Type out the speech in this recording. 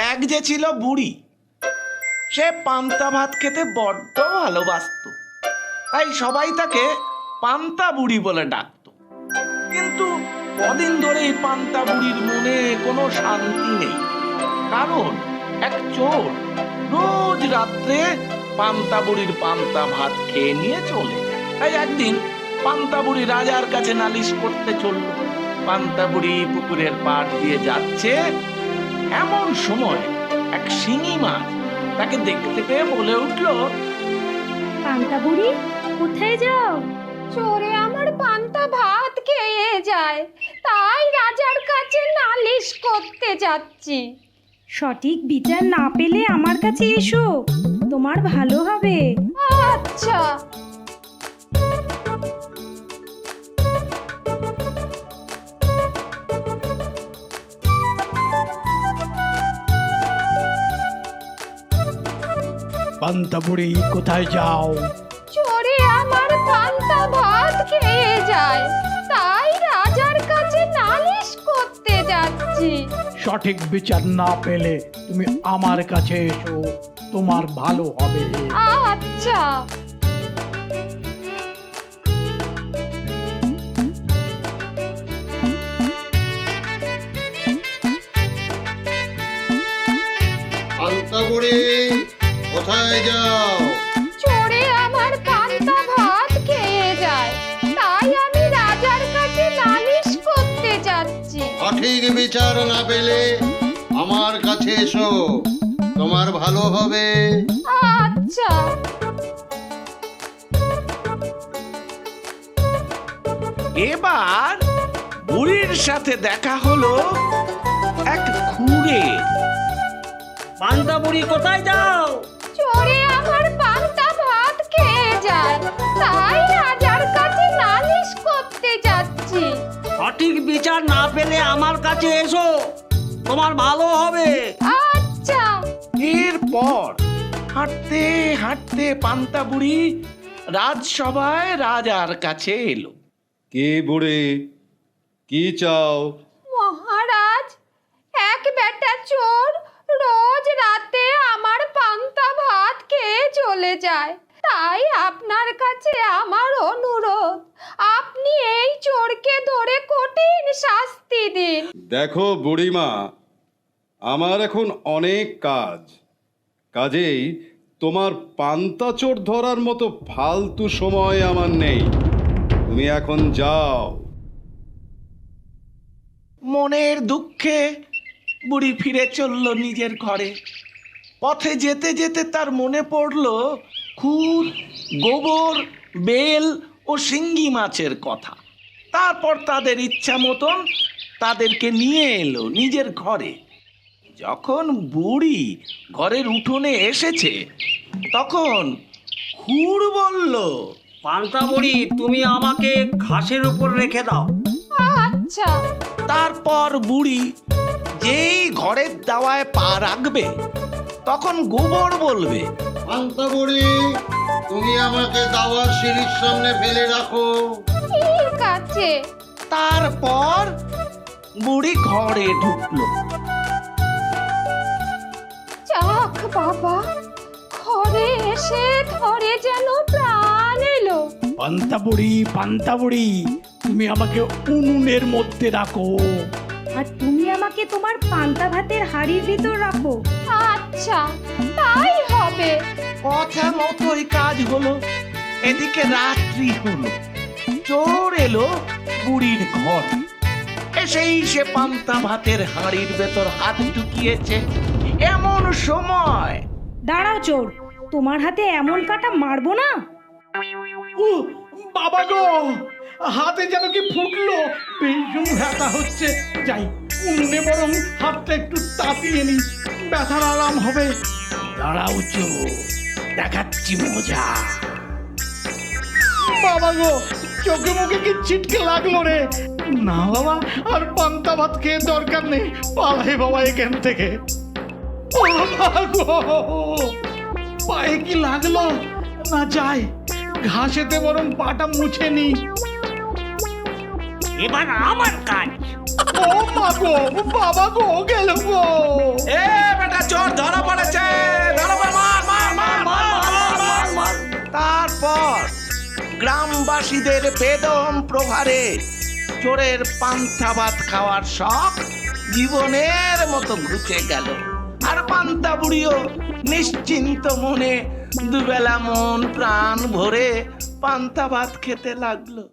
এক যে ছিল বুড়ি, সে পান্তা ভাত খেতে বড্ড ভালোবাসতো, তাই সবাই তাকে পান্তা বুড়ি বলে ডাকতো। কিন্তু কদিন ধরে এই পান্তা বুড়ির মনে কোনো শান্তি নেই, কারণ এক চোর রোজ রাত্রে পান্তা বুড়ির পান্তা ভাত খেয়ে নিয়ে চলে যায়। তাই একদিন পান্তা বুড়ি রাজার কাছে নালিশ করতে চলল। পান্তা বুড়ি পুকুরের পাড় দিয়ে যাচ্ছে, এমন সময় এক শিঙি মাছ তাকে দেখতে পেয়ে বলে উঠল, পান্তা বুড়ি, কোথায় যাও? চোরে আমার পান্তা ভাত খেয়ে যায়, তাই রাজার কাছে নালিশ করতে যাচ্ছি। সঠিক বিচার না পেলে আমার কাছে এসো, তোমার ভালো হবে। আচ্ছা। পান্তা বুড়ি, কোথায় যাও? চোরে আমার পান্তা ভাত খেয়ে যায়, তাই রাজার কাছে নালিশ করতে যাচ্ছি। সঠিক বিচার না পেলে তুমি আমার কাছে এসো, তোমার ভালো হবে। আচ্ছা। পান্তা বুড়ি, কোথায় যাও? চোরে আমার পান্তা ভাত খেয়ে যায়, তাই আমি রাজার কাছে নালিশ করতে যাচ্ছি। সঠিক বিচার না পেলে আমার কাছে এসো, তোমার ভালো হবে। আচ্ছা। এবার বুড়ির সাথে দেখা হলো এক খুঁড়ে। পান্তা বুড়ি, কোথায় যাও? চোরে আমার পান্তা ভাত খেয়ে যায়, তাই রাজার কাছে নালিশ করতে যাচ্ছি। সঠিক বিচার না পেলে আমার কাছে এসো, তোমার ভালো হবে। আচ্ছা। এরপর হাঁটতে হাঁটতে পান্তা বুড়ি রাজসভায় রাজার কাছে এলো। কে বুড়ি, কি চাও? মহারাজ, এক বেটা চোর রোজ রাতে আমার পান্তা ভাত খেয়ে চলে যায়, তাই আপনার কাছে আমার অনুরোধ, আপনি এই চোরকে ধরে কঠিন শাস্তি দিন। দেখো বুড়িমা, আমার এখন অনেক কাজ, কাজেই তোমার পান্তা চোর ধরার মতো ফালতু সময় আমার নেই। তুমি এখন যাও। মনের দুঃখে বুড়ি ফিরে চলল নিজের ঘরে। পথে যেতে যেতে তার মনে পড়ল খুদ, গোবর, বেল ও শিঙ্গি মাছের কথা। তারপর তাদের ইচ্ছা মতন তাদেরকে নিয়ে এলো নিজের ঘরে। যখন বুড়ি ঘরের উঠোনে এসেছে, তখন খুড় বলল, পান্তা বুড়ি, তুমি আমাকে ঘাসের উপর রেখে দাও। আচ্ছা। তারপর বুড়ি যেই ঘরের দাওয়ায় পা রাখবে, তখন গোবর বলবে, পান্তা বুড়ি, তুমি আমাকে দাওয়ার সিঁড়ির সামনে ফেলে রাখো। ঠিক আছে। তারপর বুড়ি ঘরে ঢুকলো। যাক বাবা, ঘরে এসে ধরে যেন প্রাণ এলো। পান্তা বুড়ি, পান্তা বুড়ি, তুমি আমাকে উনুনের মধ্যে রাখো। আর তুমি আমাকে তোমার পান্তা ভাতের হাঁড়ির ভিতর রাখো। আচ্ছা, তাই হবে। কথা মতোই কাজ হলো। এদিকে রাত্রি হলো, চোর এলো বুড়ির ঘর। এসেই সে পান্তা ভাতের হাঁড়ির ভেতর হাত ঢুকিয়েছে। এমন সময়, দাঁড়াও চোর, তোমার হাতে এমন কাটা মারবো না। ও বাবা গো, হাতে যেন কি ফুটলো, ভীষণ ব্যথা হচ্ছে। যাই, উনুনে বরং হাতটা একটু তাতিয়ে নি, ব্যথার আরাম হবে। দাঁড়াও চোর, দেখাচ্ছি মজা। বাবা গো, চোখে মুখে কি ছিটকে লাগলো রে। না বাবা, আর পান্তা ভাত খেয়ে দরকার নেই, পালাই বাবা এখান থেকে। বাবা গো, পায়ে কি লাগলো? না যাই, ঘাসেতে বরং পাটা মুছে নি। এবার আমার কাজ। ও মা গো, বাবা গো, গেল গো। এ বেটা চোর ধরা পড়েছে, ধরা পড়ে, মার, মার, মার, মার, মার, মার, মার। তারপর গ্রামবাসীদের বেদম প্রহারে চোরের পান্তা ভাত খাওয়ার শখ জীবনের মতো ঘুচে গেল। আর পান্তা বুড়িও নিশ্চিন্ত মনে দুবেলা মন প্রাণ ভরে পান্তা ভাত খেতে লাগলো।